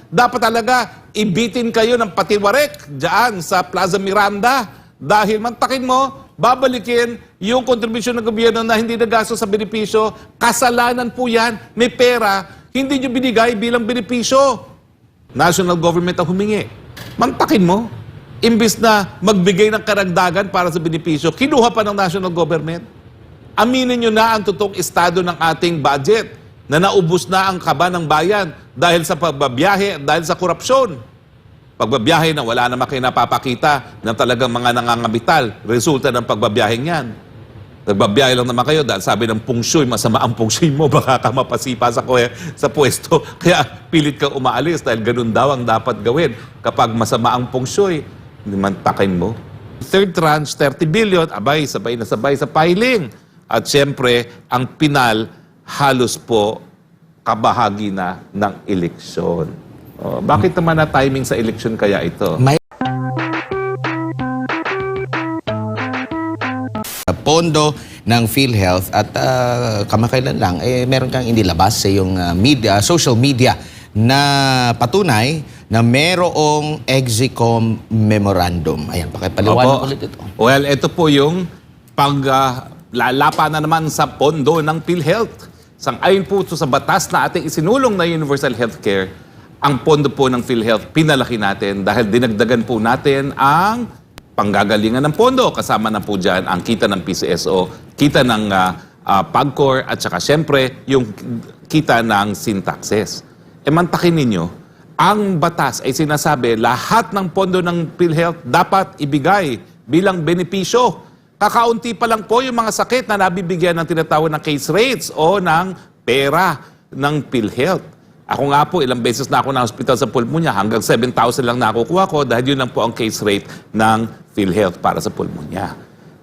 Dapat talaga ibitin kayo ng patiwarek dyan sa Plaza Miranda dahil mantakin mo, babalikin yung kontribusyon ng gobyerno na hindi nagastos sa benepisyo. Kasalanan po yan, may pera, hindi nyo binigay bilang benepisyo. National government ang humingi. Mantakin mo, imbis na magbigay ng karagdagan para sa benepisyo, kinuha pa ng national government. Aminin nyo na ang totoong estado ng ating budget na naubos na ang kaba ng bayan dahil sa pagbabiyahe, dahil sa korupsyon. Pagbabiyahe na wala naman kayo napapakita ng talagang mga nangangabital, resulta ng pagbabiyahe niyan. Nagbabiyahe lang naman kayo dahil sabi ng pungsyoy, masama ang pungsyoy mo, baka ka mapasipa sa pwesto. Kaya pilit kang umaalis dahil ganun daw ang dapat gawin kapag masama ang pungsyoy. Mantakin mo. Third tranche, 30 billion, abay, sabay na sabay sa filing. At siyempre, ang pinal, halos po kabahagi na ng eleksyon. Oh, bakit naman na timing sa eleksyon kaya ito? Pondo ng PhilHealth at kamakailan lang, meron kang inilabas sa yung social media na patunay na merong Exicom Memorandum. Ayan, pakipaliwanag ulit ito. Well, ito po yung paglalapa na naman sa pondo ng PhilHealth. Sang-ayon po ito sa batas na ating isinulong na Universal Healthcare, ang pondo po ng PhilHealth, pinalaki natin dahil dinagdagan po natin ang panggagalingan ng pondo. Kasama na po dyan ang kita ng PCSO, kita ng PAGCOR, at saka siyempre yung kita ng Syntaxes. Mantakin ninyo, ang batas ay sinasabi lahat ng pondo ng PhilHealth dapat ibigay bilang benepisyo. Kakaunti pa lang po yung mga sakit na nabibigyan ng tinatawag ng case rates o ng pera ng PhilHealth. Ako nga po, ilang beses na ako na hospital sa pulmonya, hanggang 7,000 lang nakukuha ko dahil yun lang po ang case rate ng PhilHealth para sa pulmonya.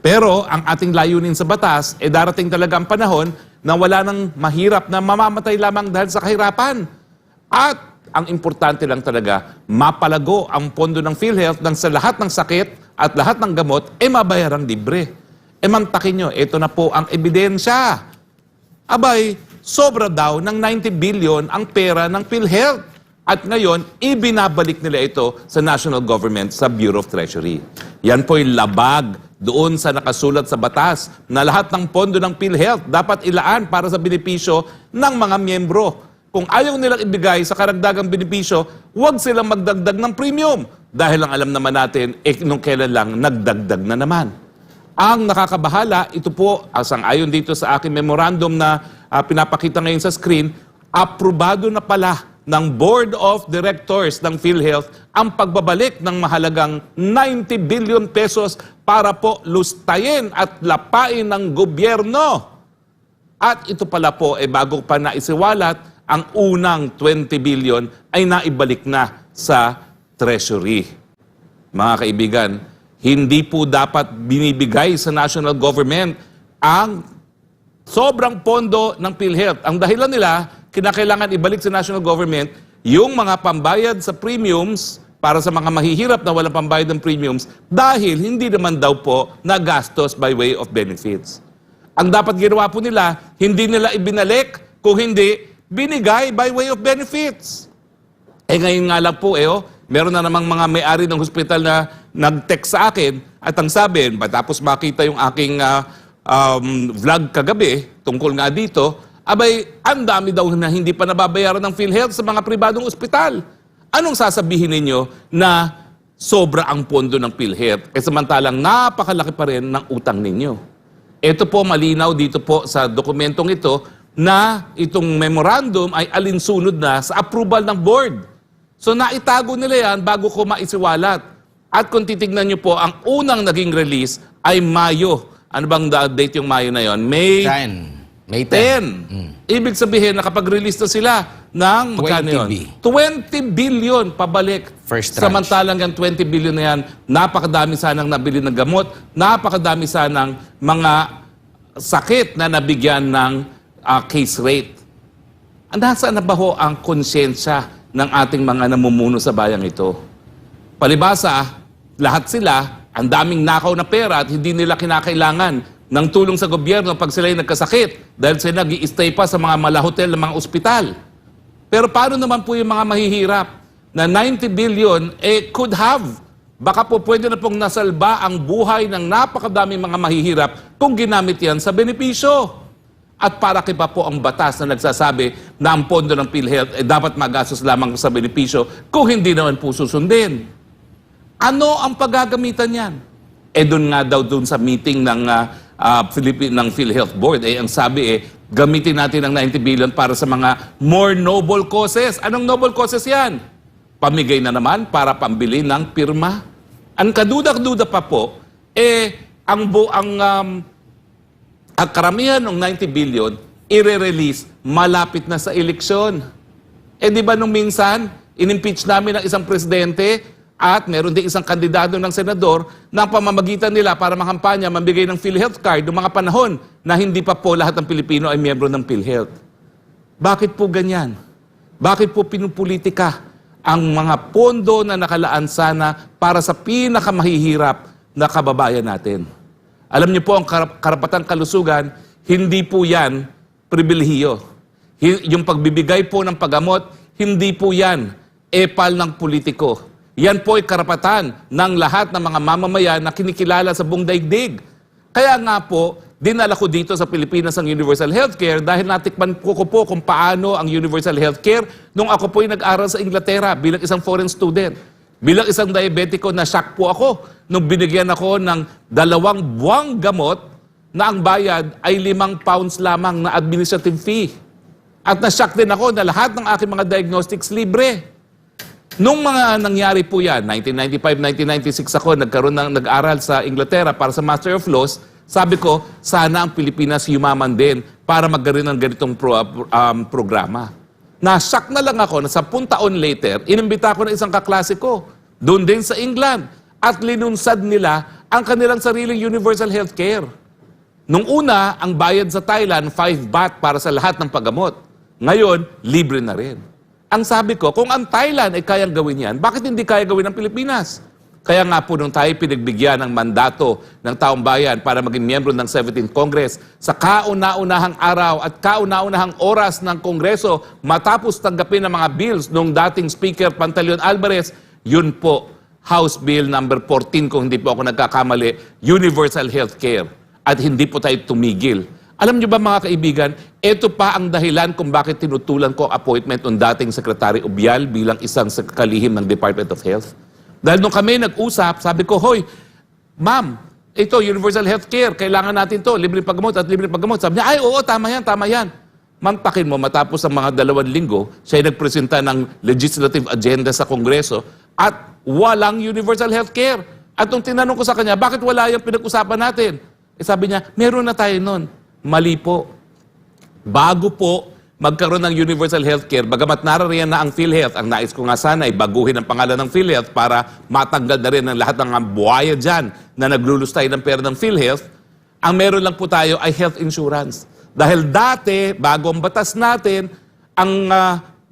Pero ang ating layunin sa batas, darating talaga ang panahon na wala nang mahirap na mamamatay lamang dahil sa kahirapan. At ang importante lang talaga, mapalago ang pondo ng PhilHealth nang sa lahat ng sakit at lahat ng gamot, mabayarang libre. Mantakin nyo, ito na po ang ebidensya. Abay, sobra daw ng 90 billion ang pera ng PhilHealth. At ngayon, ibinabalik nila ito sa national government, sa Bureau of Treasury. Yan po'y labag doon sa nakasulat sa batas na lahat ng pondo ng PhilHealth dapat ilaan para sa benepisyo ng mga miyembro. Kung ayaw nilang ibigay sa karagdagang benepisyo, huwag silang magdagdag ng premium. Dahil ang alam naman natin, nung kailan lang, nagdagdag na naman. Ang nakakabahala, ito po, sang-ayon dito sa aking memorandum na pinapakita ngayon sa screen, aprobado na pala ng Board of Directors ng PhilHealth ang pagbabalik ng mahalagang 90 billion pesos para po lustayin at lapain ng gobyerno. At ito pala po, bago pa naisiwalat, ang unang 20 billion ay naibalik na sa Treasury. Mga kaibigan, hindi po dapat binibigay sa national government ang sobrang pondo ng PhilHealth. Ang dahilan nila, kinakailangan ibalik sa national government yung mga pambayad sa premiums para sa mga mahihirap na walang pambayad ng premiums dahil hindi naman daw po nagastos by way of benefits. Ang dapat ginawa po nila, hindi nila ibinalik, kung hindi, binigay by way of benefits. Ngayon nga lang po, meron na namang mga may-ari ng hospital na nag-text sa akin at ang sabi, matapos makita yung aking vlog kagabi tungkol nga dito, abay, ang dami daw na hindi pa nababayaran ng PhilHealth sa mga pribadong ospital. Anong sasabihin ninyo na sobra ang pondo ng PhilHealth? Samantalang napakalaki pa rin ng utang ninyo. Ito po malinaw dito po sa dokumentong ito na itong memorandum ay alinsunod na sa approval ng board. So naitago nila yan bago ko maisiwalat. At kung titignan nyo po, ang unang naging release ay Mayo. Ano bang date yung Mayo na yon? May 10. Ibig sabihin, nakapag-release na sila ng magkano yun? 20 billion pabalik. First tranche. Samantalang yung 20 billion na yan, napakadami sanang nabili ng gamot, napakadami sanang mga sakit na nabigyan ng case rate. Nasaan na ba ho ang konsyensya ng ating mga namumuno sa bayang ito? Palibasa, lahat sila, ang daming nakaw na pera at hindi nila kinakailangan ng tulong sa gobyerno pag sila'y nagkasakit dahil sila nag-i-stay pa sa mga malahotel ng mga ospital. Pero paano naman po yung mga mahihirap? na 90 billion could have. Baka po pwede na pong nasalba ang buhay ng napakadaming mga mahihirap kung ginamit yan sa benepisyo. At para kiba po ang batas na nagsasabi na ang pondo ng PhilHealth dapat magastos lamang sa benepisyo kung hindi naman po susundin. Ano ang paggagamitan yan? Doon nga daw doon sa meeting ng ng PhilHealth Board, ang sabi gamitin natin ang 90 billion para sa mga more noble causes. Anong noble causes yan? Pamigay na naman para pambili ng pirma. Ang kadudak-duda pa po, ang karamihan ng 90 billion, i-release malapit na sa eleksyon. Di ba nung minsan, in-impeach namin ang isang presidente at meron din isang kandidato ng senador na ang pamamagitan nila para makampanya, mambigay ng PhilHealth card noong mga panahon na hindi pa po lahat ng Pilipino ay miyembro ng PhilHealth. Bakit po ganyan? Bakit po pinupolitika ang mga pondo na nakalaan sana para sa pinakamahihirap na kababayan natin? Alam niyo po, ang karapatang kalusugan, hindi po yan pribilehiyo. Yung pagbibigay po ng paggamot, hindi po yan epal ng politiko. Yan po ay karapatan ng lahat ng mga mamamayan na kinikilala sa buong daigdig. Kaya nga po, dinala ko dito sa Pilipinas ang Universal Healthcare dahil natikman ko po kung paano ang Universal Healthcare nung ako po ay nag-aral sa Inglaterra bilang isang foreign student. Bilang isang diabetiko, na-shock po ako nung binigyan ako ng 2 buwang gamot na ang bayad ay 5 pounds lamang na administrative fee. At na-shock din ako na lahat ng aking mga diagnostics libre. Nung mga nangyari po yan, 1995-1996 ako, nag-aral sa Inglaterra para sa Master of Laws, sabi ko, sana ang Pilipinas yumaman din para magkaroon ng ganitong programa. Na-shock na lang ako na 10 taon later, inimbita ko na isang kaklase ko, doon din sa England, at linunsad nila ang kanilang sariling universal healthcare. Nung una, ang bayad sa Thailand, 5 baht para sa lahat ng paggamot. Ngayon, libre na rin. Ang sabi ko, kung ang Thailand ay kayang gawin yan, bakit hindi kaya gawin ng Pilipinas? Kaya nga po nung tayo pinagbigyan ng mandato ng taong bayan para maging miyembro ng 17th Congress, sa kauna-unahang araw at kauna-unahang oras ng Kongreso, matapos tanggapin ang mga bills nung dating Speaker Pantaleon Alvarez, yun po, House Bill number 14, kung hindi po ako nagkakamali, Universal Healthcare. At hindi po tayo tumigil. Alam niyo ba mga kaibigan, ito pa ang dahilan kung bakit tinutulan ko ang appointment ng dating Secretary Ubial bilang isang kalihim ng Department of Health. Dahil nung kami nag-usap, sabi ko, hoy, ma'am, ito, Universal Healthcare, kailangan natin to, libre paggamot at libre paggamot. Sabi niya, ay, oo, tama yan, tama yan. Mantakin mo, matapos ang mga 2 linggo, siya ay nagpresenta ng legislative agenda sa Kongreso at walang Universal Healthcare. At nung tinanong ko sa kanya, bakit wala yung pinag-usapan natin? Sabi niya, meron na tayo nun. Mali po. Bago po magkaroon ng Universal Healthcare, bagamat narariyan na ang PhilHealth, ang nais ko nga sana ay baguhin ang pangalan ng PhilHealth para matanggal na rin ang lahat ng buhaya dyan na naglulustay ng pera ng PhilHealth, ang meron lang po tayo ay health insurance. Dahil dati, bago ang batas natin, ang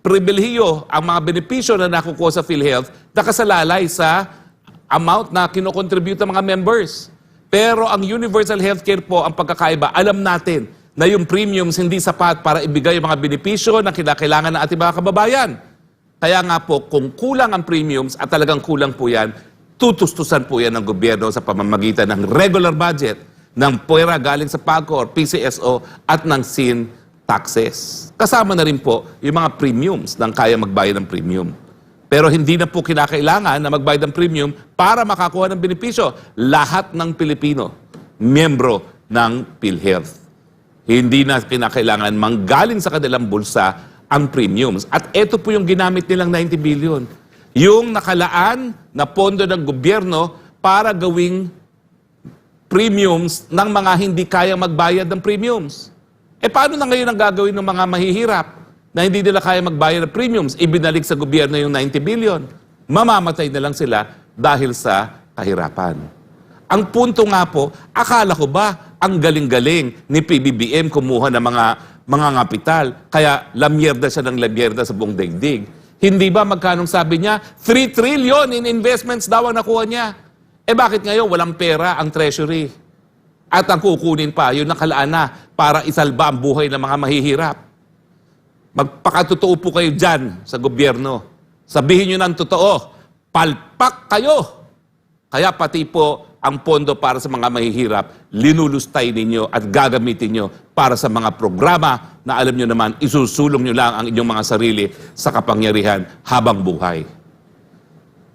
pribilehiyo, ang mga benepisyo na nakukuha sa PhilHealth, nakasalalay sa amount na kinocontribute ng mga members. Pero ang Universal Healthcare po, ang pagkakaiba, alam natin na yung premiums hindi sapat para ibigay yung mga benepisyo na kinakailangan ng ating mga kababayan. Kaya nga po, kung kulang ang premiums at talagang kulang po yan, tutustusan po yan ng gobyerno sa pamamagitan ng regular budget, ng pera galing sa PAGCOR, PCSO at ng SIN taxes. Kasama na rin po yung mga premiums ng kaya magbayad ng premium. Pero hindi na po kinakailangan na magbayad ng premium para makakuha ng benepisyo. Lahat ng Pilipino, miyembro ng PhilHealth. Hindi na kinakailangan manggaling sa kanilang bulsa ang premiums. At ito po yung ginamit nilang 90 billion. Yung nakalaan na pondo ng gobyerno para gawing premiums ng mga hindi kayang magbayad ng premiums. Paano na ngayon ang gagawin ng mga mahihirap na hindi nila kaya magbayad ng premiums? Ibinalik sa gobyerno yung 90 billion. Mamamatay na lang sila dahil sa kahirapan. Ang punto nga po, akala ko ba ang galing-galing ni PBBM kumuha ng mga kapital, kaya lamyerda siya ng lamyerda sa buong daigdig. Hindi ba magkanong sabi niya, 3 trillion in investments daw ang nakuha niya? Bakit ngayon walang pera ang treasury? At ang kukunin pa, yun nakalaan na para isalba ang buhay ng mga mahihirap. Magpakatotoo po kayo dyan sa gobyerno. Sabihin nyo ng totoo, palpak kayo. Kaya pati po ang pondo para sa mga mahihirap, linulustay ninyo at gagamitin nyo para sa mga programa na alam nyo naman, isusulong nyo lang ang inyong mga sarili sa kapangyarihan habang buhay.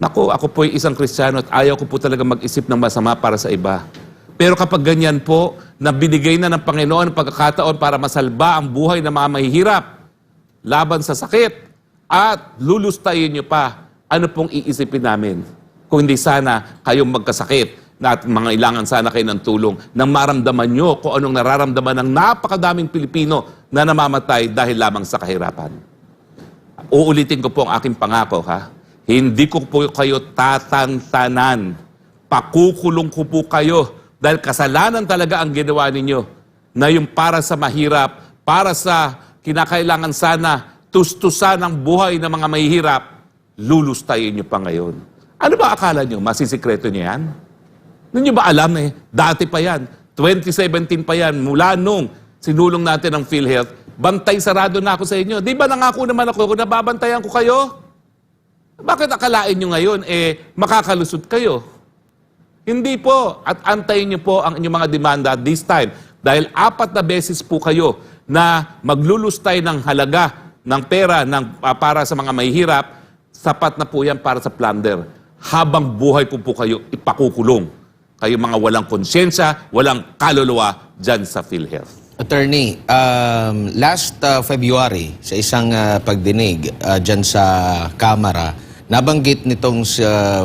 Naku, ako po ay isang Kristiyano at ayaw ko po talaga mag-isip ng masama para sa iba. Pero kapag ganyan po, na binigay na ng Panginoon ang pagkakataon para masalba ang buhay ng mga mahihirap laban sa sakit at lulustayin nyo pa, ano pong iisipin namin? Kung hindi sana kayong magkasakit na at mga ilangan sana kayo ng tulong nang maramdaman nyo kung anong nararamdaman ng napakadaming Pilipino na namamatay dahil lamang sa kahirapan. Uulitin ko po ang aking pangako, ha? Hindi ko po kayo tatantanan. Pakukulong ko po kayo dahil kasalanan talaga ang ginawa ninyo na yung para sa mahirap, para sa kinakailangan sana, tustusan ang buhay ng mga mahihirap, lulustayin nyo pa ngayon. Ano ba akala nyo? Masisikreto nyo yan? Hindi nyo ba alam dati pa yan, 2017 pa yan, mula nung sinulong natin ang PhilHealth, bantay sarado na ako sa inyo. Di ba nangako naman ako kung nababantayan ko kayo? Bakit akalain nyo ngayon, makakalusot kayo? Hindi po. At antayin nyo po ang inyong mga demanda this time. Dahil 4 na beses po kayo na maglulustay ng halaga ng pera para sa mga mahihirap, sapat na po yan para sa plunder. Habang buhay po kayo ipakukulong. Kayo mga walang konsyensya, walang kaluluwa dyan sa PhilHealth. Attorney, last February, sa isang pagdinig dyan sa Kamara, nabanggit nitong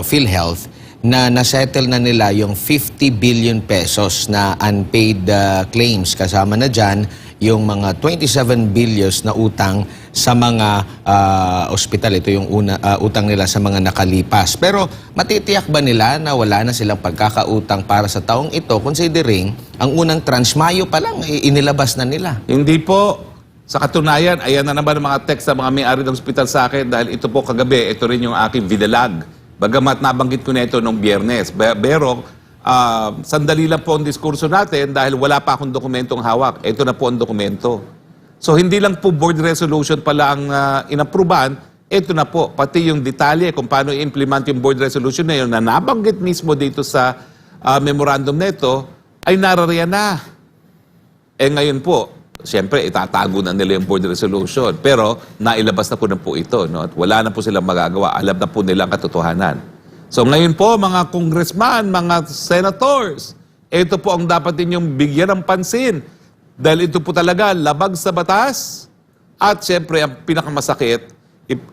PhilHealth na nasettle na nila yung 50 billion pesos na unpaid claims. Kasama na dyan yung mga 27 billions na utang sa mga ospital. Ito yung utang nila sa mga nakalipas. Pero matitiyak ba nila na wala na silang pagkakautang para sa taong ito considering ang unang tranche Mayo pa lang inilabas na nila? Hindi po. Sa katunayan, ayan na naman ang mga text sa mga may-ari ng ospital sa akin dahil ito po kagabi, ito rin yung aking videlag. Bagamat nabanggit ko na ito noong Biyernes. Pero sandali lang po ang diskurso natin dahil wala pa akong dokumentong hawak. Ito na po ang dokumento. So hindi lang po board resolution pala ang inaprubahan, ito na po, pati yung detalye kung paano i-implement yung board resolution na yun na nabanggit mismo dito sa memorandum na ito, ay narariyan na. Ngayon po, siyempre, itatago na nila yung board resolution. Pero, nailabas na po ito. No? At wala na po silang magagawa. Alam na po nila ang katotohanan. So, ngayon po, mga congressman, mga senators, ito po ang dapat ninyong bigyan ng pansin. Dahil ito po talaga labag sa batas. At siyempre, ang pinakamasakit,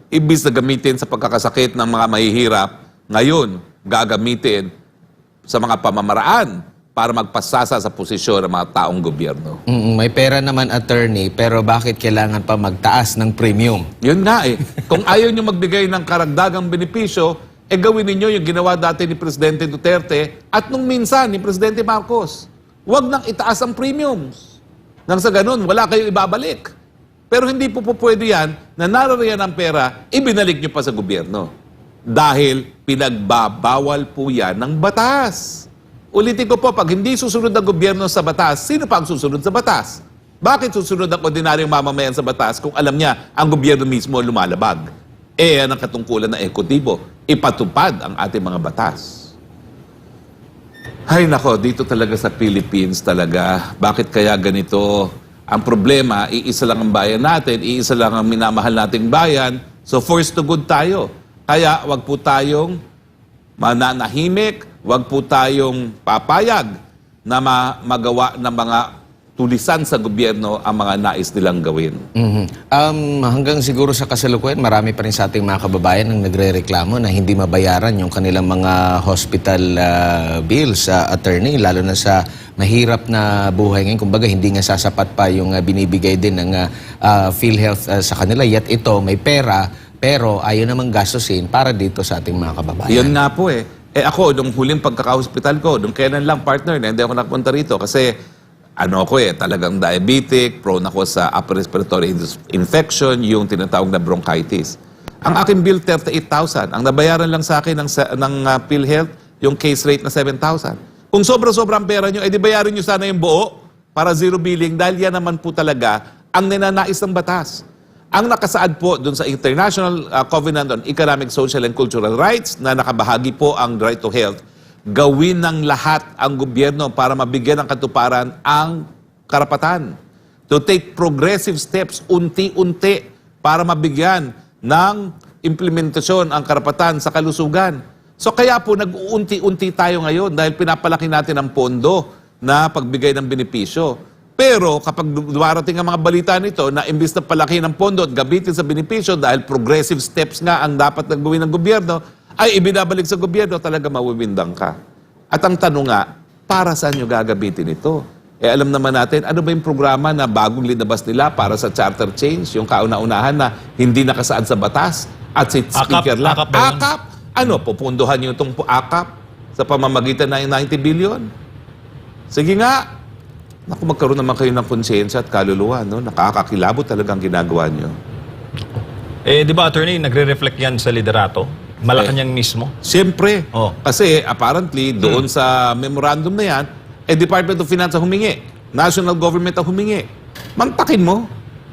ibis na gamitin sa pagkakasakit ng mga mahihirap, ngayon, gagamitin sa mga pamamaraan para magpasasa sa posisyon ng mga taong gobyerno. May pera naman, attorney, pero bakit kailangan pa magtaas ng premium? Yun nga Kung ayaw nyo magbigay ng karagdagang benepisyo, gawin ninyo yung ginawa dati ni Presidente Duterte at nung minsan ni Presidente Marcos. Huwag nang itaas ang premiums. Nang sa ganun, wala kayo ibabalik. Pero hindi po pwede yan na narariyan ang pera, ibinalik nyo pa sa gobyerno. Dahil pinagbabawal po yan ng batas. Ulitin ko po, pag hindi susunod ang gobyerno sa batas, sino pa ang susunod sa batas? Bakit susunod ang ordinaryong mamamayan sa batas kung alam niya ang gobyerno mismo lumalabag? Yan ang katungkulan ng ekotibo. Ipatupad ang ating mga batas. Ay nako, dito talaga sa Philippines talaga. Bakit kaya ganito? Ang problema, iisa lang ang bayan natin, iisa lang ang minamahal nating bayan. So forced to good tayo. Kaya wag po tayong mananahimik, wag po tayong papayag na magawa ng mga tulisan sa gobyerno ang mga nais nilang gawin. Hanggang siguro sa kasalukuyan, marami pa rin sa ating mga kababayan ang nagre-reklamo na hindi mabayaran yung kanilang mga hospital bills, attorney, lalo na sa mahirap na buhay ngayon. Kumbaga, hindi nga sasapat pa yung binibigay din ng PhilHealth sa kanila. Yet ito, may pera, pero ayaw namang gastusin para dito sa ating mga kababayan. Yun nga po ako, nung huling pagkaka-hospital ko, nung kailan lang partner, na hindi ako napunta rito kasi talagang diabetic, prone ako sa upper respiratory infection, yung tinatawag na bronchitis. Ang aking bill, 38,000. Ang nabayaran lang sa akin ng PhilHealth, yung case rate na 7,000. Kung sobra-sobrang pera nyo, di bayarin nyo sana yung buo para zero billing dahil yan naman po talaga ang ninanais ng batas. Ang nakasaad po dun sa International Covenant on Economic, Social and Cultural Rights na nakabahagi po ang right to health, gawin ng lahat ang gobyerno para mabigyan ng katuparan ang karapatan. To take progressive steps unti-unti para mabigyan ng implementasyon ang karapatan sa kalusugan. So kaya po nag-uunti-unti tayo ngayon dahil pinapalaki natin ang pondo na pagbigay ng benepisyo. Pero kapag dumarating ang mga balita nito na imbis na palaki ng pondo at gamitin sa benepisyo dahil progressive steps nga ang dapat na gawin ng gobyerno, ay ibinabalik sa gobyerno, talaga mawiwindang ka. At ang tanong nga, para saan nyo gagamitin ito? Alam naman natin, ano ba yung programa na bagong linabas nila para sa charter change, yung kauna-unahan na hindi nakasaad sa batas at si Speaker lang. AKAP ba yun? AKAP? Ano, pupunduhan nyo itong AKAP sa pamamagitan ng 90 billion? Sige nga, naku, magkaroon naman kayo ng konsyensya at kaluluwa, no? Nakakakilabot talagang ginagawa nyo. Di ba, attorney, nagre-reflect yan sa liderato? Malacanang mismo? Siyempre. Oh. Kasi apparently, doon sa memorandum na yan, Department of Finance ang humingi. National government ang humingi. Mantakin mo.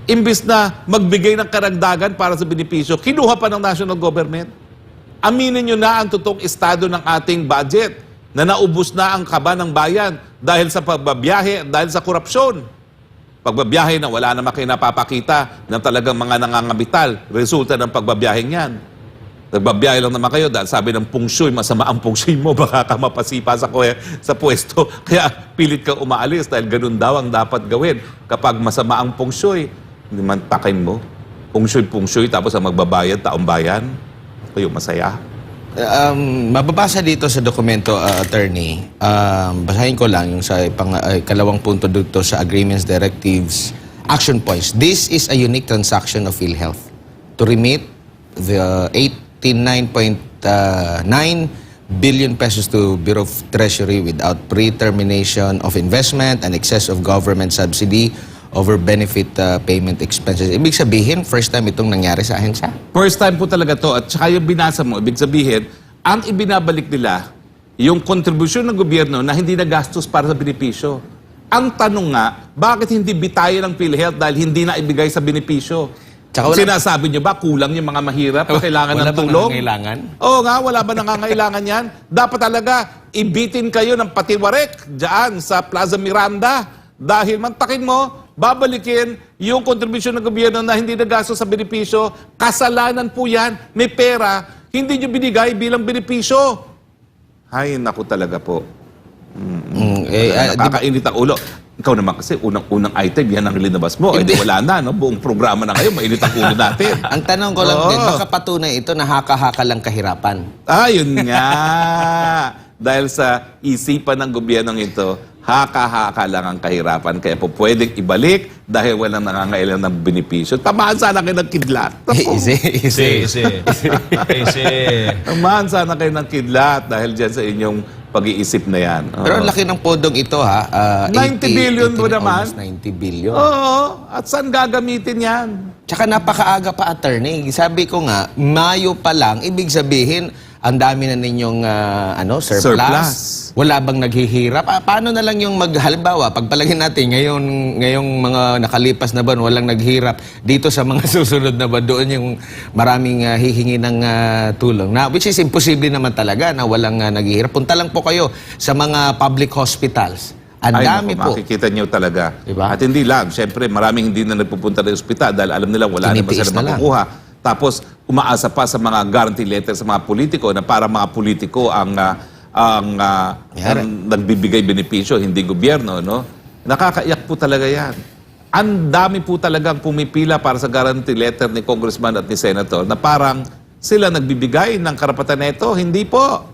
Imbis na magbigay ng karagdagan para sa benepisyo, kinuha pa ng national government. Aminin nyo na ang totoong estado ng ating budget na naubos na ang kaba ng bayan dahil sa pagbabiyahe, dahil sa korupsyon. Pagbabiyahe na wala naman kayo napapakita ng talagang mga nangangabital, resulta ng pagbabiyaheng yan. Nagbabiyahe lang naman kayo dahil sabi ng pungsyoy, masama ang pungsyoy mo, baka ka mapasipa sa pwesto. Kaya pilit kang umaalis dahil ganun daw ang dapat gawin. Kapag masama ang pungsyoy, hindi man takin mo. Pungsyoy, tapos ang magbabayad, taong bayan. Kayo masaya. Mababasa dito sa dokumento, attorney, basahin ko lang yung sa kalawang punto dito sa agreements, directives, action points. This is a unique transaction of PhilHealth to remit the 89.9 billion pesos to Bureau of Treasury without pre-termination of investment and excess of government subsidy over benefit payment expenses. Ibig sabihin, first time itong nangyari sa ahensya? First time po talaga to. At saka yung binasa mo, ibig sabihin, ang ibinabalik nila, yung kontribusyon ng gobyerno na hindi nagastos para sa benepisyo. Ang tanong nga, bakit hindi bitayan ng PhilHealth dahil hindi na ibigay sa benepisyo? Tsaka wala- Sinasabi nyo ba, kulang yung mga mahirap na kailangan Wala ng bang tulong? nangangailangan? Oo nga, wala ba nangangailangan yan? Dapat talaga, ibitin kayo ng patiwarek dyan sa Plaza Miranda. Dahil mantakin mo, babalikin yung kontribusyon ng gobyerno na hindi nagastos sa benepisyo. Kasalanan po yan, may pera, hindi nyo binigay bilang benepisyo. Ay, naku talaga po. Nakakainit ang ulo. Ikaw naman kasi, unang item, yan ang linabas mo. Hindi. Wala na, no? Buong programa na ngayon, mainit ang ulo natin. Ang tanong ko lang Oo. din, baka patunay ito na haka-haka lang kahirapan. Yun nga. Dahil sa isipan ng gobyernong ito, haka-haka lang ang kahirapan. Kaya po pwedeng ibalik dahil walang nangangailangan ng benepisyo. Tamaan sana kayo ng kidlat. Easy. Tamaan sana kayo ng kidlat dahil dyan sa inyong pag-iisip na yan. Pero ang laki ng podong ito, ha? 90 billion mo naman. Almost 90 billion. Oo. At saan gagamitin yan? Tsaka napakaaga pa, attorney. Sabi ko nga, Mayo pa lang, ibig sabihin, ang dami na ninyong surplus. Surplus. Wala bang naghihirap? Paano na lang yung halimbawa, pagpalagin natin, ngayong mga nakalipas na buwan, walang naghirap. Dito sa mga susunod na buwan, doon yung maraming hihingi ng tulong. Which is imposible naman talaga na walang naghihirap. Punta lang po kayo sa mga public hospitals. Ang dami naku, po. makikita nyo talaga. Diba? At hindi lang, syempre maraming hindi na nagpupunta ng ospital dahil alam nila wala naman Tinitiis sila na lang. makukuha. Tapos umaasa pa sa mga guarantee letter sa mga politiko na para mga politiko ang nagbibigay benepisyo, hindi gobyerno, no? Nakakaiyak po talaga yan. Ang dami po talagang pumipila para sa guarantee letter ni Congressman at ni Senator na parang sila nagbibigay ng karapatan nito. Hindi po.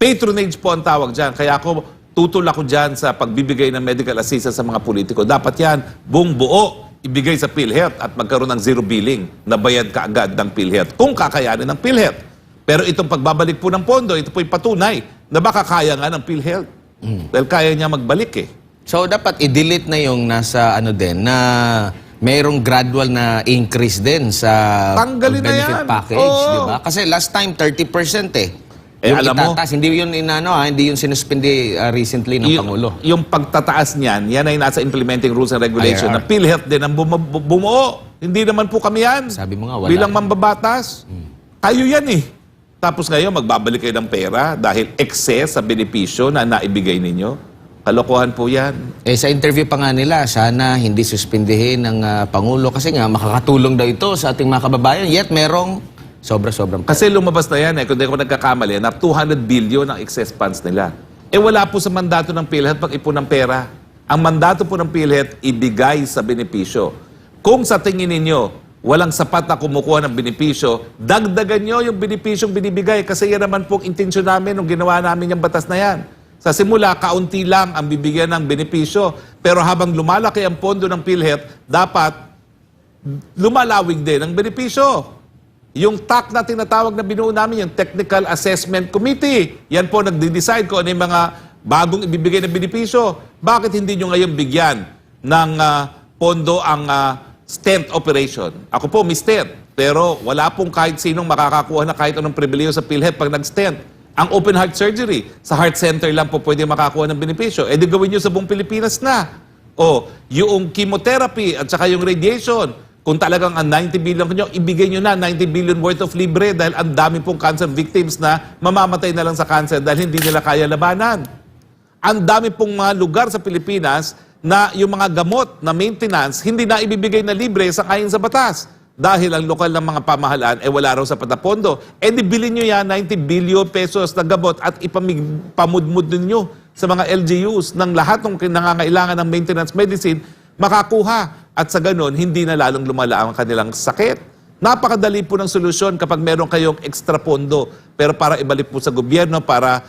Patronage po ang tawag dyan. Kaya ako, tutol ako dyan sa pagbibigay ng medical assistance sa mga politiko. Dapat yan, buong buo, ibigay sa PhilHealth at magkaroon ng zero billing na bayad kaagad ng PhilHealth kung kakayanin ng PhilHealth. Pero itong pagbabalik po ng pondo, ito po yung patunay na baka kaya nga ng PhilHealth. Dahil kaya niya magbalik eh. So, dapat i-delete na yung nasa na mayroong gradual na increase din sa Tanggalin na benefit yan. package, Oo. di ba? Kasi last time, 30% eh. Yung alam mo- itatas, hindi yun hindi yun sinuspindi recently ng Pangulo. Yung pagtataas niyan, yan ay nasa implementing rules and regulation IRR. na PhilHealth din ang bumuo. Hindi naman po kami yan. Sabi mo nga, wala. Bilang mambabatas, kayo yan eh. Tapos ngayon, magbabalik kayo ng pera dahil excess sa benepisyo na naibigay ninyo. Kalokohan po yan. Sa interview pa nga nila, sana hindi suspindihin ng Pangulo kasi nga makakatulong daw ito sa ating mga kababayan. Yet merong sobra-sobrang pera. Kasi lumabas na yan eh, kung di ako nagkakamali, na 200 billion ang excess funds nila. Wala po sa mandato ng PhilHealth pag-ipon ng pera. Ang mandato po ng PhilHealth, ibigay sa benepisyo. Kung sa tingin ninyo, walang sapat na kumukuha ng benepisyo, dagdagan nyo yung benepisyong binibigay kasi yan naman po ang intensyon namin nung ginawa namin yung batas na yan. Sa simula, kaunti lang ang bibigyan ng benepisyo. Pero habang lumalaki ang pondo ng PhilHealth, dapat lumalawig din ang benepisyo. Yung TAC na tinatawag na binuo namin, yung Technical Assessment Committee, yan po nagde-decide kung ano yung mga bagong ibibigay na benepisyo. Bakit hindi nyo ngayon bigyan ng pondo ang stent operation? Ako po, may stent. Pero wala pong kahit sinong makakakuha na kahit anong pribileyo sa PhilHealth pag nag-stent. Ang open heart surgery, sa heart center lang po pwede makakuha ng benepisyo. Di gawin nyo sa buong Pilipinas na. O, yung chemotherapy at saka yung radiation, kung talagang ang 90 billion nyo, ibigay nyo na 90 billion worth of libre dahil ang dami pong cancer victims na mamamatay na lang sa cancer dahil hindi nila kaya labanan. Ang dami pong mga lugar sa Pilipinas na yung mga gamot na maintenance hindi na ibibigay na libre sa ayon sa batas. Dahil ang lokal ng mga pamahalaan wala raw sapat na pondo. Bilhin nyo yan 90 billion pesos na gamot at ipamudmud ninyo sa mga LGUs ng lahat ng nangangailangan ng maintenance medicine makakuha. At sa ganun, hindi na lalong lumala ang kanilang sakit. Napakadali po ng solusyon kapag meron kayong extra pondo. Pero para ibalik po sa gobyerno, para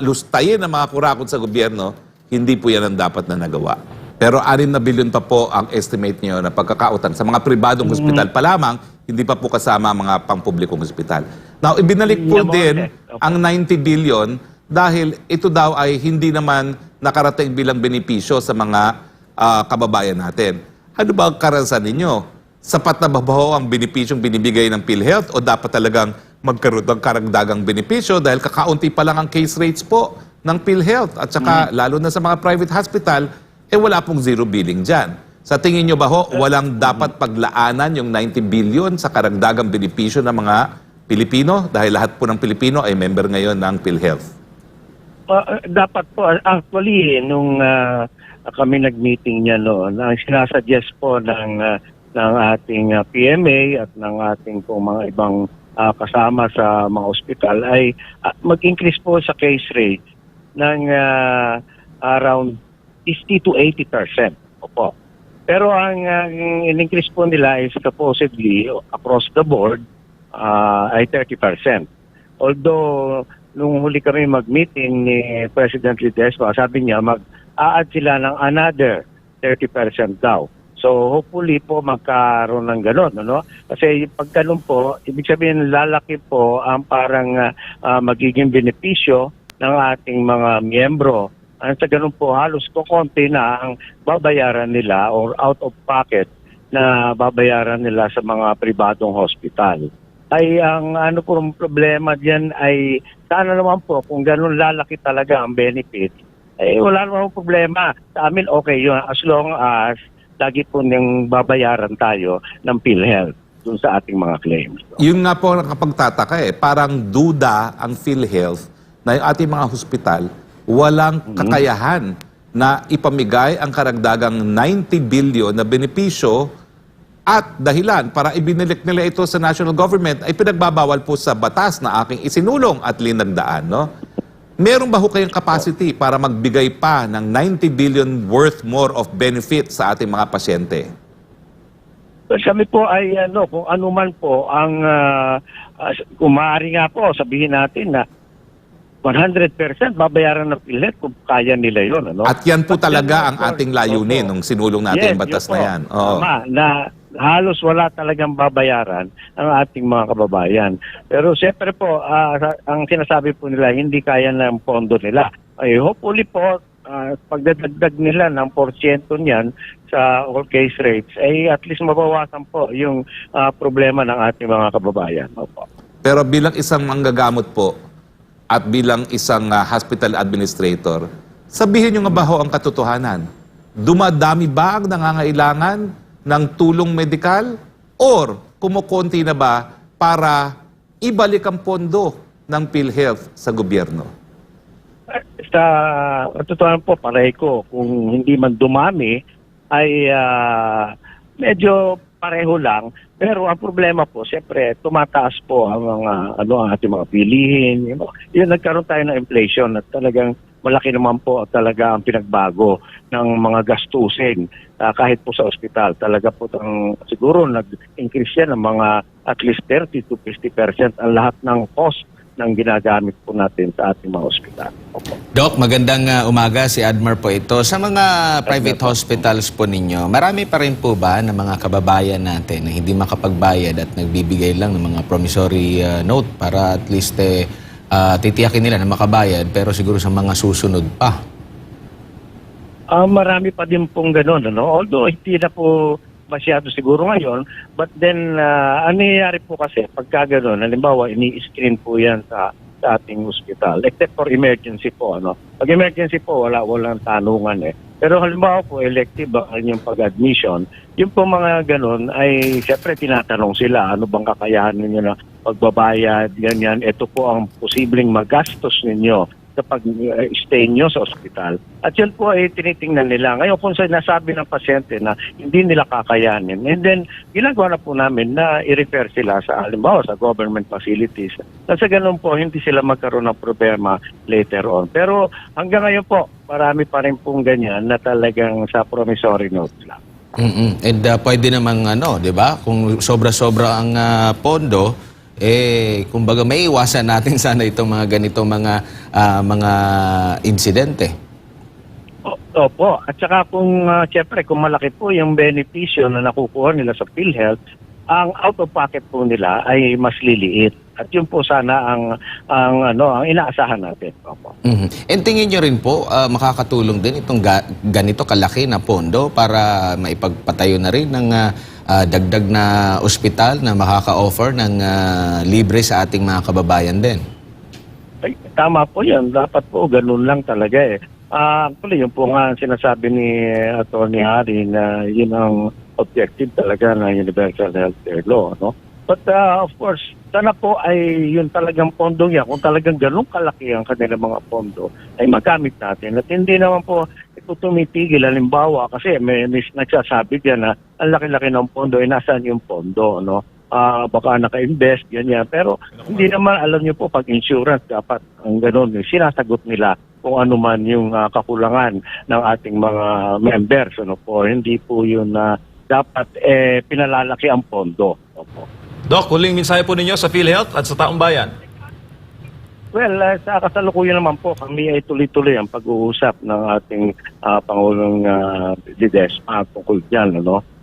lustayin ang mga kurakot sa gobyerno, hindi po yan ang dapat na nagawa. Pero 6 na bilyon pa po ang estimate niyo na pagkakautang sa mga pribadong hospital pa lamang, hindi pa po kasama ang mga pangpublikong hospital. Now, ibinalik po din ang 90 billion dahil ito daw ay hindi naman nakarating bilang benepisyo sa mga kababayan natin. Ano ba ang karanasan ninyo? Sapat na ba ang benepisyong binibigay ng PhilHealth o dapat talagang magkaroon ng karagdagang benepisyo dahil kakaunti pa lang ang case rates po ng PhilHealth at saka lalo na sa mga private hospital, wala pong zero billing dyan. Sa tingin nyo ba walang dapat paglaanan yung 90 billion sa karagdagang benepisyo ng mga Pilipino dahil lahat po ng Pilipino ay member ngayon ng PhilHealth? Dapat po, actually, nung kami nag-meeting niya noon, ang sinasuggest po ng ating PMA at ng ating po mga ibang kasama sa mga ospital ay mag-increase po sa case rate ng around 50 to 80%. Opo. Pero ang in-increase po nila is supposedly across the board ay 30%. Although, nung huli kami mag-meeting ni President Ledesma, sabi niya mag-a-add sila ng another 30% daw. So hopefully po magkaroon ng gano'n. Ano? Kasi pag ganun po, ibig sabihin lalaki po ang parang magiging benepisyo ng ating mga miyembro. At sa ganun po, halos konti na ang babayaran nila or out of pocket na babayaran nila sa mga pribadong hospital. Ay ang ano po problema diyan ay sana naman po kung ganun lalaki talaga ang benefit, wala naman problema. Sa amin okay yun as long as lagi po niyang babayaran tayo ng PhilHealth dun sa ating mga claims. Yun nga po nakapagtataka parang duda ang PhilHealth na yung ating mga hospital walang kakayahan na ipamigay ang karagdagang 90 billion na benepisyo at dahilan para ibinilik nila ito sa national government ay pinagbabawal po sa batas na aking isinulong at linagdaan. No? Meron ba ho kayong capacity para magbigay pa ng 90 billion worth more of benefit sa ating mga pasyente? Kami po ay kung ano man po ang kung maaari nga po sabihin natin na 100% babayaran ng PhilHealth kung kaya nila yun. Ano? At yan po talaga ang ating layunin nung sinulong natin yung batas na yan. Oo. Tama, na halos wala talagang babayaran ang ating mga kababayan. Pero siyempre po, ang sinasabi po nila, hindi kaya ng pondo nila. Hopefully po, pagdadagdag nila ng porsyento niyan sa all case rates, at least mabawasan po yung problema ng ating mga kababayan. Opo. Pero bilang isang manggagamot po, at bilang isang hospital administrator, sabihin nyo nga ba ho ang katotohanan? Dumadami ba ang nangangailangan ng tulong medikal Or kumukonti na ba para ibalik ang pondo ng PhilHealth sa gobyerno? Sa katotohanan po, pareho ko. Kung hindi man dumami, ay medyo pareho lang. Pero ang problema po, siyempre, tumataas po ang mga, ang ating mga bilihin. Yun, nagkaroon tayo ng inflation at talagang malaki naman po talaga ang pinagbago ng mga gastusin kahit po sa ospital. Talaga po siguro nag-increase yan ng mga at least 30 to 50% ang lahat ng cost ng ginagamit po natin sa ating mga ospital. Doc, magandang umaga. Si Admar po ito. Sa mga private hospitals po ninyo, marami pa rin po ba ng mga kababayan natin na hindi makapagbayad at nagbibigay lang ng mga promissory note para at least titiyakin nila na makabayad pero siguro sa mga susunod pa? Marami pa din pong ganun, Although hindi na po masyado siguro ngayon, but then ang nangyayari po kasi pagka gano'n, halimbawa ini-screen po yan sa ating hospital, except for emergency po, Pag emergency po, walang tanungan Pero halimbawa po, elective ang yung pag-admission, yung po mga gano'n ay siyempre tinatanong sila, ano bang kakayahan ninyo na pagbabayad, ganyan, ito po ang posibleng magastos ninyo kapag stay nyo sa ospital. At yun po ay tinitingnan nila. Ngayon kung nasabi ng pasyente na hindi nila kakayanin, and then ginagawa na po namin na i-refer sila sa halimbawa sa government facilities. At sa ganun po, hindi sila magkaroon ng problema later on. Pero hanggang ngayon po, marami pa rin pong ganyan na talagang sa promissory notes lang. And pwede namang di ba? Kung sobra-sobra ang pondo, kumbaga may iwasan natin sana itong mga ganitong mga insidente. Opo. At saka kung siyempre kung malaki po yung benepisyo na nakukuha nila sa PhilHealth, ang out of pocket po nila ay mas liliit. At yun po sana ang inaasahan natin. Opo. And tingin nyo rin po, makakatulong din itong ganito kalaki na pondo para maipagpatayo na rin ng dagdag na ospital na makaka-offer ng libre sa ating mga kababayan din. Ay, tama po yan. Dapat po ganun lang talaga Actually, yun po nga sinasabi ni Atty. Harry na yun ang objective talaga ng Universal Healthcare Law. But of course, sana po ay yun talagang pondo yan. Kung talagang ganun kalaki ang kanilang mga pondo, ay magamit natin. At hindi naman po ito tumitigil. Halimbawa, kasi may nagsasabi dyan na ang laki-laki ng pondo, ay nasaan yung pondo, baka naka-invest, ganyan. Pero hindi naman, alam niyo po, pag insurance, dapat ang ganun, sinasagot nila kung ano man yung kakulangan ng ating mga members. Hindi po yun dapat pinalalaki ang pondo. Doc, huling mensahe po ninyo sa PhilHealth at sa taong bayan. Well, sa kasalukuyan naman po, kami ay tuloy-tuloy ang pag-uusap ng ating Pangulong Ledesma tungkol dyan.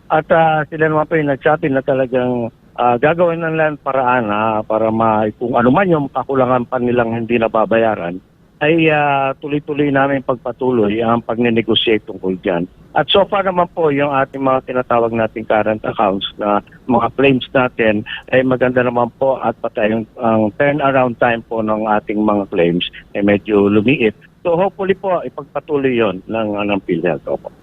At sila naman po yung nagsabi na talagang gagawin na lang paraan para kung ano man yung kakulangan pa nilang hindi nababayaran, ay tuloy-tuloy namin pagpatuloy ang pagne-negotiate tungkol dyan. At so far naman po, yung ating mga tinatawag nating current accounts na mga claims natin ay maganda naman po at pati ang turnaround time po ng ating mga claims ay medyo lumiit. So hopefully po, ipagpatuloy yon ng PhilHealth.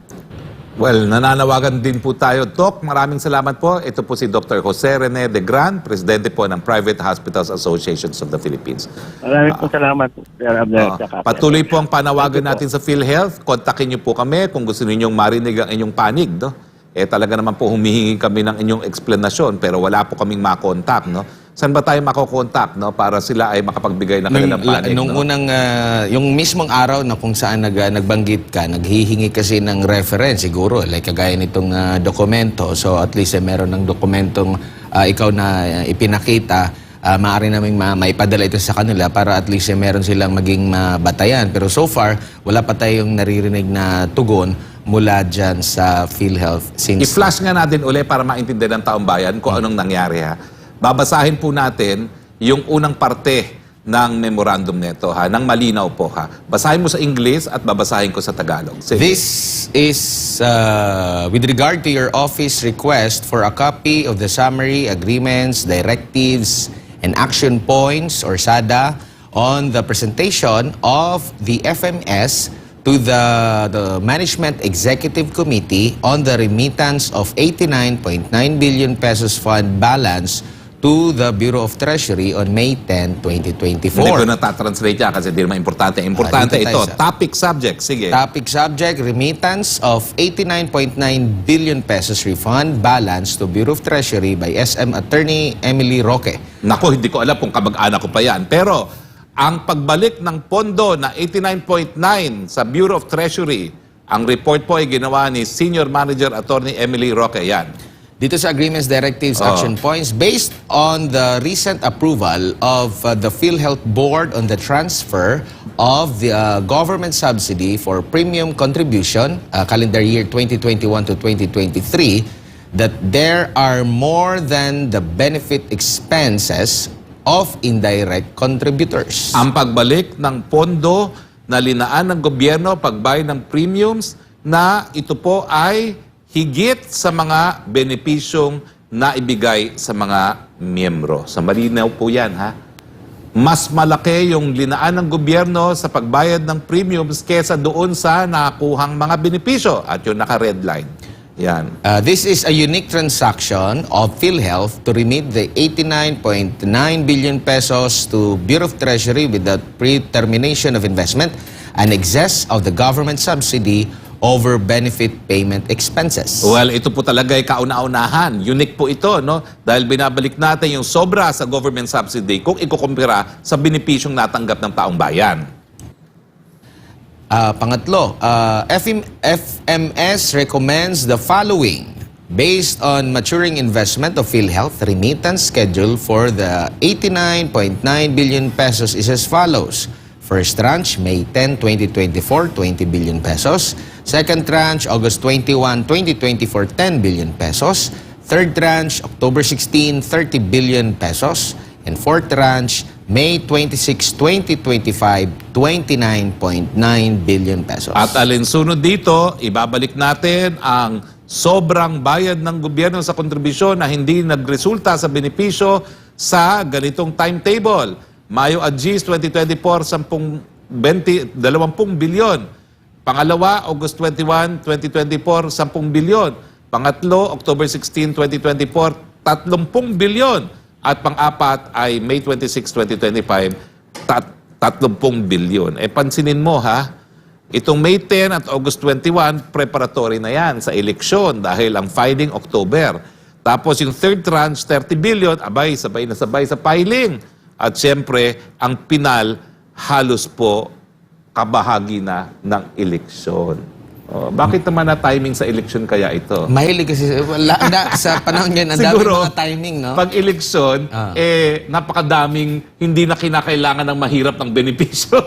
Well, nananawagan din po tayo, Doc. Maraming salamat po. Ito po si Dr. Jose Rene de Gran, Presidente po ng Private Hospitals Associations of the Philippines. Maraming po salamat. Patuloy po ang panawagan natin sa PhilHealth. Kontakin niyo po kami kung gusto ninyong marinig ang inyong panig. Talaga naman po humihingi kami ng inyong explanation pero wala po kaming makontak. Saan ba tayo makokontak para sila ay makapagbigay ng kanilang panig? Nung unang, yung mismong araw na kung saan nagbanggit ka, naghihingi kasi ng reference siguro, like kagaya nitong dokumento. So at least meron ng dokumentong ikaw na ipinakita, maaari naming maipadala ito sa kanila para at least meron silang maging mabatayan. Pero so far, wala pa tayong naririnig na tugon mula dyan sa PhilHealth. I-flash nga natin uli para maintindihan ng taong bayan kung anong nangyari Babasahin po natin yung unang parte ng memorandum nito nang malinaw po Basahin mo sa English at babasahin ko sa Tagalog. Sige. This is with regard to your office request for a copy of the summary, agreements, directives, and action points or SADA on the presentation of the FMS to the Management Executive Committee on the remittance of 89.9 billion pesos fund balance to the Bureau of Treasury on May 10, 2024. Hindi ko natatranslate yan kasi hindi naman importante. Importante dito ito. tayo sa- Topic subject. Sige. Topic subject, remittance of 89.9 billion pesos refund balance to Bureau of Treasury by SM Attorney Emily Roque. Nako, hindi ko alam kung kamag-anak ko pa yan. Pero, ang pagbalik ng pondo na 89.9 sa Bureau of Treasury, ang report po ay ginawa ni Senior Manager Attorney Emily Roque. Yan. Dito sa Agreements, Directives, Action Points, based on the recent approval of the PhilHealth Board on the transfer of the government subsidy for premium contribution, calendar year 2021 to 2023, that there are more than the benefit expenses of indirect contributors. Ang pagbalik ng pondo na linaan ng gobyerno, pagbayad ng premiums, na ito po ay higit sa mga benepisyong naibigay sa mga miyembro. Sa malinaw po yan, ha? Mas malaki yung linaan ng gobyerno sa pagbayad ng premiums kesa doon sa nakuhang mga benepisyo. At yung naka-red line. Yan. This is a unique transaction of PhilHealth to remit the 89.9 billion pesos to Bureau of Treasury without pre-termination of investment and excess of the government subsidy over benefit payment expenses. Well, ito po talaga ay kauna-unahan. Unique po ito, no? Dahil binabalik natin yung sobra sa government subsidy kung ikukumpira sa benepisyong natanggap ng taong bayan. Pangatlo, FMS recommends the following. Based on maturing investment of PhilHealth, remittance schedule for the 89.9 billion pesos is as follows. First tranche, May 10, 2024, 20 billion pesos. Second tranche, August 21, 2024, 10 billion pesos. Third tranche, October 16, 30 billion pesos. And fourth tranche, May 26, 2025, 29.9 billion pesos. At alinsunod dito, ibabalik natin ang sobrang bayad ng gobyerno sa kontribusyon na hindi nagresulta sa benepisyo sa ganitong timetable. Mayo at Gis 2024, 20 bilyon. Pangalawa, August 21, 2024, 10 bilyon. Pangatlo, October 16, 2024, 30 bilyon. At pang-apat ay May 26, 2025, 30 bilyon. Pansinin mo ha, itong May 10 at August 21, preparatory na yan sa eleksyon dahil ang filing October. Tapos yung third tranche, 30 billion, abay, sabay na sabay sa filing. At siyempre, ang pinal, halos po kabahagi na ng eleksyon. Bakit naman na timing sa eleksyon kaya ito? Mahilig kasi sa panahon yan, ang dami mga timing, no? Pag eleksyon, napakadaming hindi na kinakailangan ng mahirap ng benepisyo.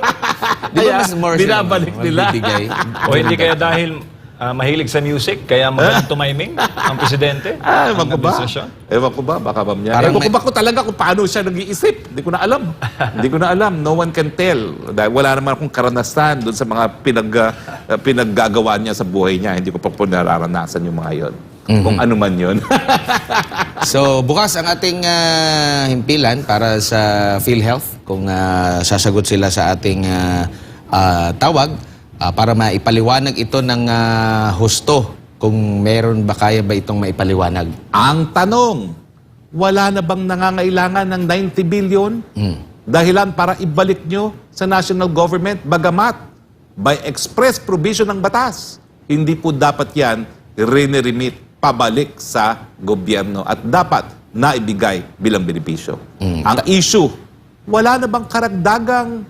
Di ba mas more binabalik nila. magbibigay? O hindi kaya dahil mahilig sa music, kaya magaling tumiming ang presidente? Ewan ang ko ba? administrasyon? Ewan ko ba? Baka ba niya? Parang Ewan ko ba ko talaga kung paano siya nag-iisip? Hindi ko na alam. Hindi ko na alam. No one can tell. Dahil wala naman akong karanasan doon sa mga pinaggagawa niya sa buhay niya. Hindi ko pa po nararanasan yung mga yon. Kung ano man yon. So, bukas ang ating himpilan para sa PhilHealth kung sasagot sila sa ating tawag para maipaliwanag ito ng husto kung meron ba kaya ba itong maipaliwanag. Ang tanong, wala na bang nangangailangan ng 90 billion? Dahilan para ibalik nyo sa national government, bagamat by express provision ng batas. Hindi po dapat yan riniremit pabalik sa gobyerno at dapat naibigay bilang benepisyo. Ang issue, wala na bang karagdagang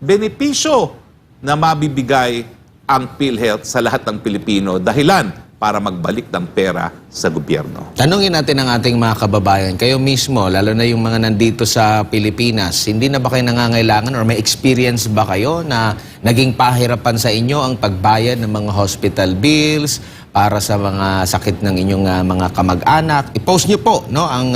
benepisyo na mabibigay ang PhilHealth sa lahat ng Pilipino dahilan para magbalik ng pera sa gobyerno? Tanungin natin ang ating mga kababayan, kayo mismo, lalo na yung mga nandito sa Pilipinas, hindi na ba kayo nangangailangan or may experience ba kayo na naging pahirapan sa inyo ang pagbayad ng mga hospital bills para sa mga sakit ng inyong mga kamag-anak? I-post nyo po no, ang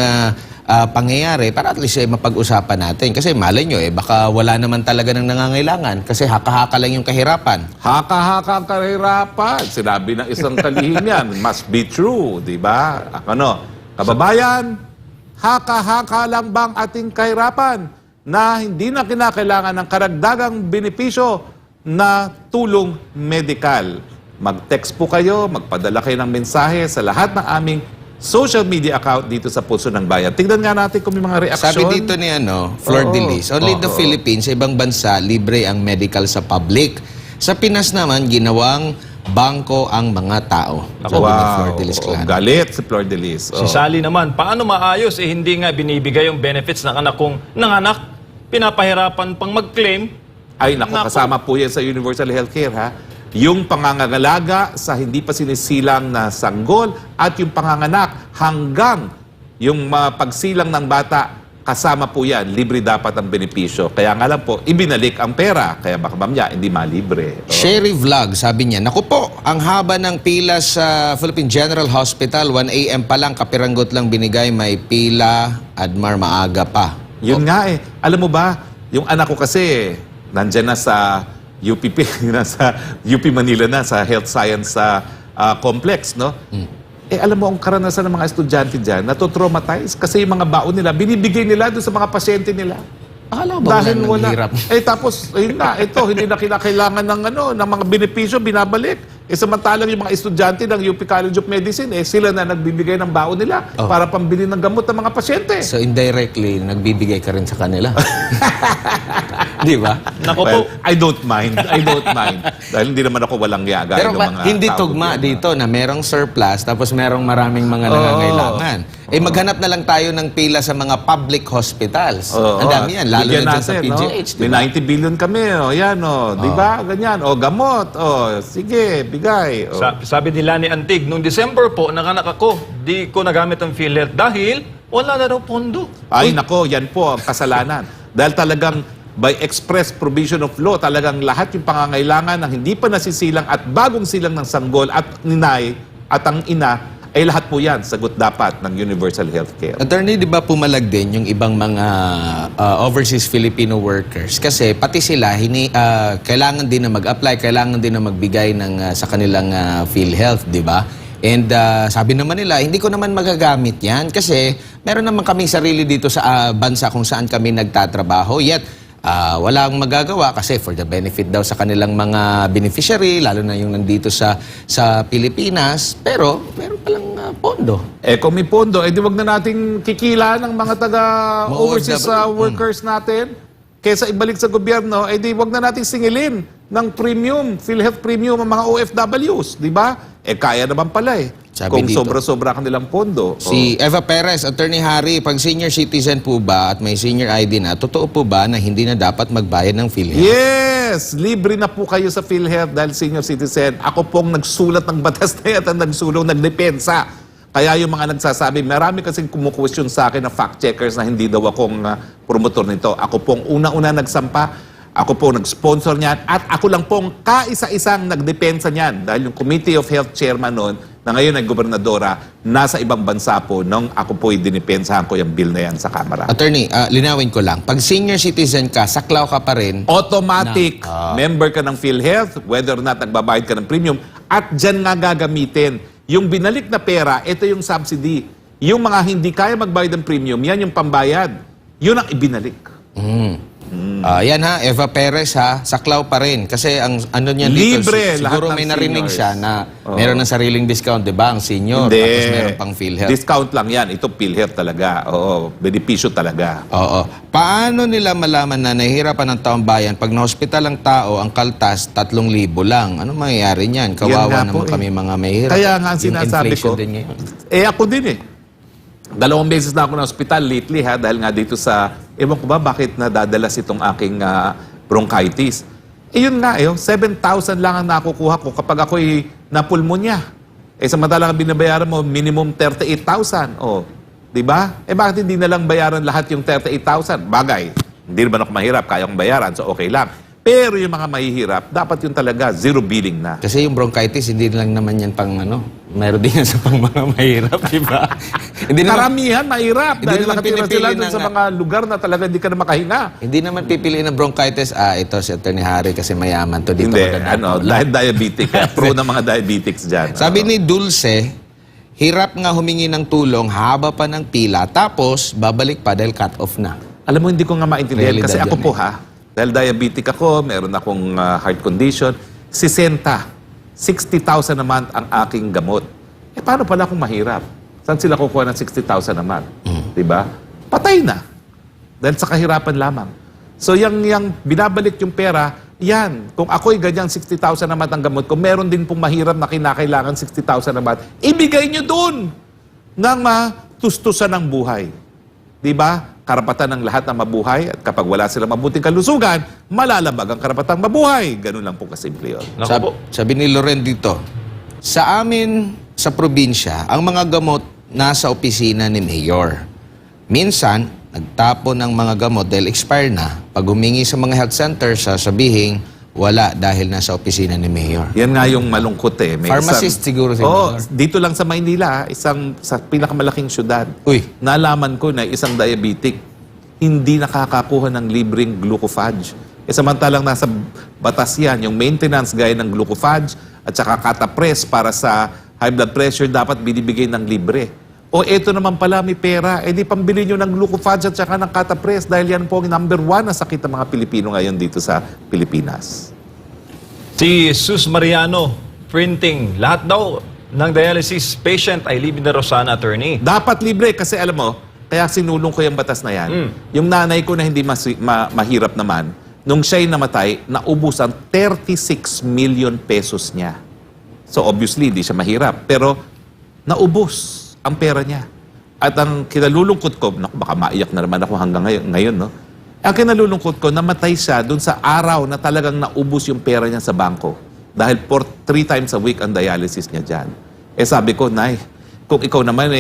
pangyayari para at least mapag-usapan natin. Kasi malay nyo, baka wala naman talaga ng nangangailangan kasi haka-haka lang yung kahirapan. Haka-haka ang kahirapan. Sinabi ng isang kalihim yan, must be true, di ba? Ano, kababayan, haka-haka lang bang ating kahirapan na hindi na kinakailangan ng karagdagang benepisyo na tulong medikal. Mag-text po kayo, magpadala kayo ng mensahe sa lahat ng aming social media account dito sa Pulso ng Bayan. Tignan nga natin kung may mga reaksyon. Sabi dito ni Flor Oo. Delis, only the Philippines, sa ibang bansa, libre ang medical sa public. Sa Pinas naman, ginawang bangko ang mga tao. Sabi ni Flor Delis Claro. Galit si Flor Delis. Si Sally naman, paano maayos hindi nga binibigay yung benefits ng anak kong nanganak, pinapahirapan pang mag-claim. Ay, naku, kasama po yan sa Universal Healthcare, ha? Yung pangangalaga sa hindi pa sinisilang na sanggol at yung panganganak hanggang yung pagsilang ng bata, kasama po yan. Libre dapat ang benepisyo. Kaya nga lang po, ibinalik ang pera. Kaya baka mamaya, hindi malibre. Sherry Vlog, sabi niya, naku po, ang haba ng pila sa Philippine General Hospital, 1 a.m. pa lang, kapiranggot lang binigay, may pila, Admar, maaga pa. Yun nga eh. Alam mo ba, yung anak ko kasi, nandyan na sa UPP, nasa UP Manila na, sa Health Science Complex, no? Eh, alam mo, ang karanasan ng mga estudyante dyan, natotraumatize kasi yung mga baon nila, binibigay nila doon sa mga pasyente nila. Akala ba wala ng hirap? Eh, tapos, ayun na, ito, hindi na kinakailangan ng, ng mga benepisyo, binabalik. Eh, samantalang yung mga estudyante ng UP College of Medicine, eh, sila na nagbibigay ng baon nila para pambili ng gamot ng mga pasyente. So indirectly, nagbibigay ka rin sa kanila. Di ba? Naku po, Well, I don't mind. I don't mind. Dahil hindi naman ako walang yaga. Pero hindi tugma dito na merong surplus tapos merong maraming mga nangangailangan. Eh maghanap na lang tayo ng pila sa mga public hospitals. Ang dami yan, lalo Bigyan na dyan sa natin, PGH. No? May 90 billion kami, yan, di ba? Ganyan, gamot, sige, bigay. sabi nila ni Antig, nung December po, nanganak ako, di ko nagamit ang PhilHealth dahil wala na daw pondo. Ay, nako, yan po ang kasalanan. Dahil talagang by express provision of law, talagang lahat yung pangangailangan ng hindi pa nasisilang at bagong silang ng sanggol at ninay at ang ina, ay lahat po yan, sagot dapat ng Universal Healthcare. Attorney, di ba pumalag din yung ibang mga overseas Filipino workers? Kasi pati sila, kailangan din na mag-apply, kailangan din na magbigay ng, sa kanilang PhilHealth, di ba? And sabi naman nila, hindi ko naman magagamit yan kasi meron naman kaming sarili dito sa bansa kung saan kami nagtatrabaho. Yet, walang magagawa kasi for the benefit daw sa kanilang mga beneficiary, lalo na yung nandito sa Pilipinas. Pero meron palang pondo. Eh kung may pondo, di wag na nating kikila ng mga taga-overseas workers natin. Kesa ibalik sa gobyerno, di wag na nating singilin ng premium, PhilHealth premium ang mga OFWs, di ba? Kaya naman pala Sabi kung dito, sobra-sobra kanilang pondo. Si Eva Perez, Attorney Harry, pag senior citizen po ba at may senior ID na, totoo po ba na hindi na dapat magbayad ng PhilHealth? Yes! Libre na po kayo sa PhilHealth dahil senior citizen. Ako pong nagsulat ng batas na yan at nagsulong, nagdepensa. Kaya yung mga nagsasabi, marami kasing kumukwestiyon sa akin na fact-checkers na hindi daw akong promotor nito. Ako pong una-una nagsampa, ako po nag-sponsor niyan, at ako lang pong kaisa-isang nagdepensa niyan. Dahil yung Committee of Health Chairman noon, na ngayon ay gobernadora, nasa ibang bansa po nung ako po'y dinipensahan ko yung bill na yan sa Kamara. Attorney, linawin ko lang. Pag senior citizen ka, saklaw ka pa rin. Automatic member ka ng PhilHealth, whether or not nagbabayad ka ng premium, at dyan nga gagamitin. Yung binalik na pera, ito yung subsidy. Yung mga hindi kaya magbayad ng premium, yan yung pambayad. Yun ang ibinalik. Yan ha, Eva Perez ha, saklaw pa rin. Kasi ang ano niyan dito, Libre, siguro lahat ng may narinig seniors. siya na meron ng sariling discount, di ba? Ang senior, Hindi. tapos meron pang PhilHealth. Discount lang yan. Ito PhilHealth talaga. Oo, benepisyo talaga. Oo. Paano nila malaman na nahihirapan ng taong bayan pag na-hospital ang tao, ang kaltas, 3,000 lang? Ano mangyayari niyan? Kawawa Yan nga po naman kami mga mahihirap. Kaya nga ang Yung sinasabi inflation ko, din ngayon. ako din 2 beses na ako na hospital lately dahil nga dito sa, ewan ko ba bakit nadadalas itong aking bronchitis. Yun nga 7,000 lang ang nakukuha ko kapag ako'y napulmonya. Samantalang ang binabayaran mo, minimum 38,000. Di ba? Bakit hindi na lang bayaran lahat yung 38,000? Bagay, hindi naman ako mahirap, kaya kong bayaran, so okay lang. Pero yung mga mahihirap, dapat yun talaga, zero billing na. Kasi yung bronchitis, hindi lang naman yan pang meron din yan sa pang mga mahirap, di ba? Hindi naman, Karamihan, mahirap. Hindi Dahil naman nakatira pinipili sila dun sa ng- mga lugar na talaga hindi ka na makahinga. hindi naman pipiliin ng bronchitis, ito si Attorney Harry kasi mayaman to dito. Hindi, maganda. dahil diabetic. Pro ng mga diabetics dyan. Sabi ni Dulce, hirap nga humingi ng tulong, haba pa ng pila, tapos babalik pa dahil cut off na. Alam mo, hindi ko nga maintindihan Realidad kasi ako yan po Dahil diabetic ako, meron akong heart condition, 60,000 a month ang aking gamot. Eh, paano pala kung mahirap? Saan sila kukuha ng 60,000 a month? Diba? Patay na. Dahil sa kahirapan lamang. So, yung binabalik yung pera, yan. Kung ako'y ganyang 60,000 a month ang gamot, kung meron din pong mahirap na kinakailangan 60,000 a month, ibigay nyo dun nang matustusan ng buhay. Diba? Karapatan ng lahat na mabuhay at kapag wala silang mabuting kalusugan, malalabag ang karapatang mabuhay. Ganun lang po kasimple yun. Naku po. Sabi ni Loren dito, sa amin sa probinsya, ang mga gamot nasa opisina ni Mayor. Minsan, nagtapon ng mga gamot dahil expire na. Pag humingi sa mga health center, sasabihin, wala dahil nasa opisina ni Mayor. Yan nga yung malungkot eh. May Pharmacist siguro si Oo, Mayor. dito lang sa Maynila, sa pinakamalaking syudad. Uy. Nalaman ko na isang diabetic hindi nakakakuha ng libreng glucophage. E samantalang nasa batas yan, yung maintenance gaya ng glucophage at saka catapres para sa high blood pressure dapat binibigay ng libre. O eto naman pala may pera, di pambili nyo ng glucophage at saka ng catapres dahil yan po ang number 1 na sakit ng mga Pilipino ngayon dito sa Pilipinas. Si Sus Mariano, printing. Lahat daw ng dialysis patient ay libre na Rosana, attorney. Dapat libre kasi alam mo, kaya sinulong ko yung batas na yan. Yung nanay ko na hindi mahirap naman, nung siya'y namatay, naubos ang 36 million pesos niya. So obviously, hindi siya mahirap. Pero naubos ang pera niya. At ang kinalulungkot ko, naku, baka maiyak na naman ako hanggang ngayon, no? Ang kinalulungkot ko, namatay siya dun sa araw na talagang naubos yung pera niya sa bangko. Dahil 3 times a week ang dialysis niya dyan. Eh sabi ko, Nay, kung ikaw naman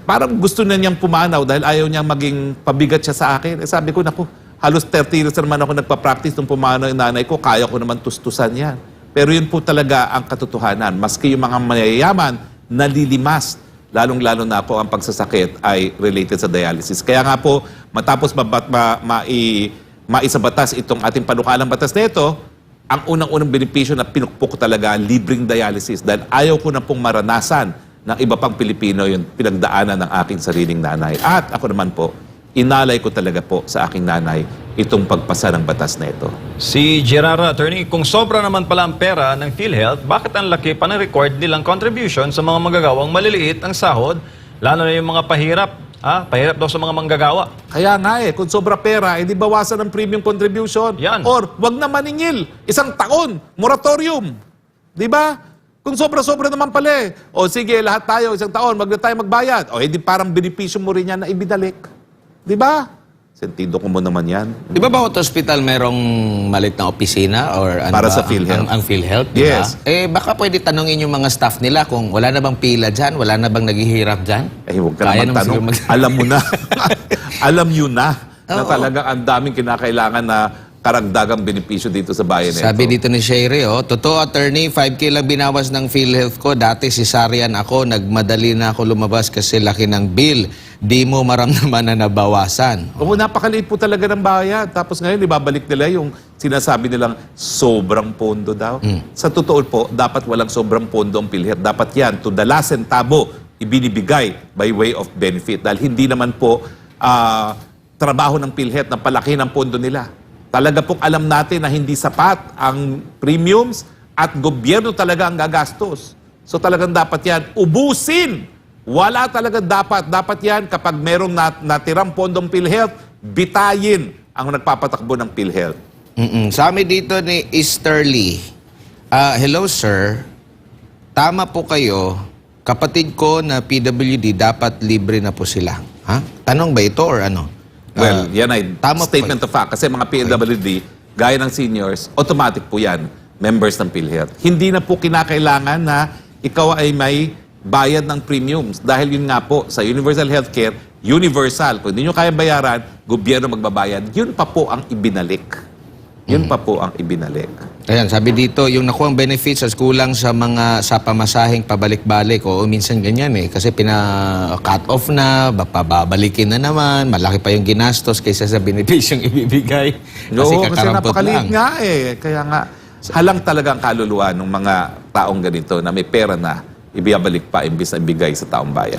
parang gusto na niyang pumanaw dahil ayaw niyang maging pabigat siya sa akin. Eh sabi ko, naku, halos 30 years naman ako nagpa-practice nung pumanaw yung nanay ko, kaya ko naman tustusan yan. Pero yun po talaga ang katotohanan. Maski yung mga mayayaman, nalilimas. Lalong-lalo na po ang pagsasakit ay related sa dialysis. Kaya nga po, matapos maisabatas itong ating panukalang batas na ito, ang unang-unang benepisyo na pinukpok talaga, libreng dialysis. Dahil ayaw ko na pong maranasan ng iba pang Pilipino yung pinagdaanan ng aking sariling nanay. At ako naman po, inalay ko talaga po sa aking nanay itong pagpasa ng batas na ito. Si Gerara, attorney, kung sobra naman pala ang pera ng PhilHealth, bakit ang laki pa ng record nilang contribution sa mga manggagawang maliliit ang sahod, lalo na yung mga pahirap? Pahirap daw sa mga manggagawa. Kaya nga kung sobra pera, di bawasan ang premium contribution. Yan. Or wag na maningil, 1 taon, moratorium. Di ba? Kung sobra-sobra naman pala o sige, lahat tayo, 1 taon, wag na tayo magbayad. O hindi parang benepisyo mo rin yan na ibinalik. Di ba? Sentido ko mo naman yan. Di ba bawat hospital merong malit na opisina or ano Para ba? sa PhilHealth. Ang PhilHealth, di ba? Yes. Baka pwede tanongin yung mga staff nila kung wala na bang pila dyan, wala na bang naghihirap dyan? Huwag ka Kaya naman naman tanong. siguro Alam mo na. Alam nyo na na Oo. talagang ang daming kinakailangan na karagdagang benepisyo dito sa bayan na Sabi ito. dito ni Sherry, totoo attorney, 5K lang binawas ng PhilHealth ko. Dati cesarean ako, nagmadali na ako lumabas kasi laki ng bill. Di mo maramdaman na nabawasan. Oo, napakaliit po talaga ng bayad. Tapos ngayon, ibabalik nila yung sinasabi nilang sobrang pondo daw. Sa totoo po, dapat walang sobrang pondo ang PhilHealth. Dapat yan, to the last centavo, ibinibigay by way of benefit. Dahil hindi naman po trabaho ng PhilHealth na palaki ng pondo nila. Talaga pong alam natin na hindi sapat ang premiums at gobyerno talaga ang gagastos. So talagang dapat yan ubusin. Wala talaga dapat. Dapat yan kapag merong natirang pondong PhilHealth, bitayin ang nagpapatakbo ng PhilHealth. Sa amin dito ni Easterly, hello sir, tama po kayo, kapatid ko na PWD dapat libre na po sila. Ha? Tanong ba ito or ano? Well, yan ay tama po statement of fact. Kasi mga PWD, gaya ng seniors, automatic po yan, members ng PhilHealth. Hindi na po kinakailangan na ikaw ay may bayad ng premiums. Dahil yun nga po, sa universal healthcare, universal. Kung hindi nyo kaya bayaran, gobyerno magbabayad. Yun pa po ang ibinalik. Yun pa po ang ibinalik. Ayan, sabi dito, yung nakuha benefits as kulang sa mga sa pamasaheng pabalik-balik o minsan ganyan kasi pina-cut off na, pababalikin na naman, malaki pa yung ginastos kaysa sa benepisyong ibibigay. Kasi Oo, kasi kakarampot napakaliit lang. nga Kaya nga, halang talaga ang kaluluwa ng mga taong ganito na may pera na ibabalik pa imbis na ibigay sa taong bayan.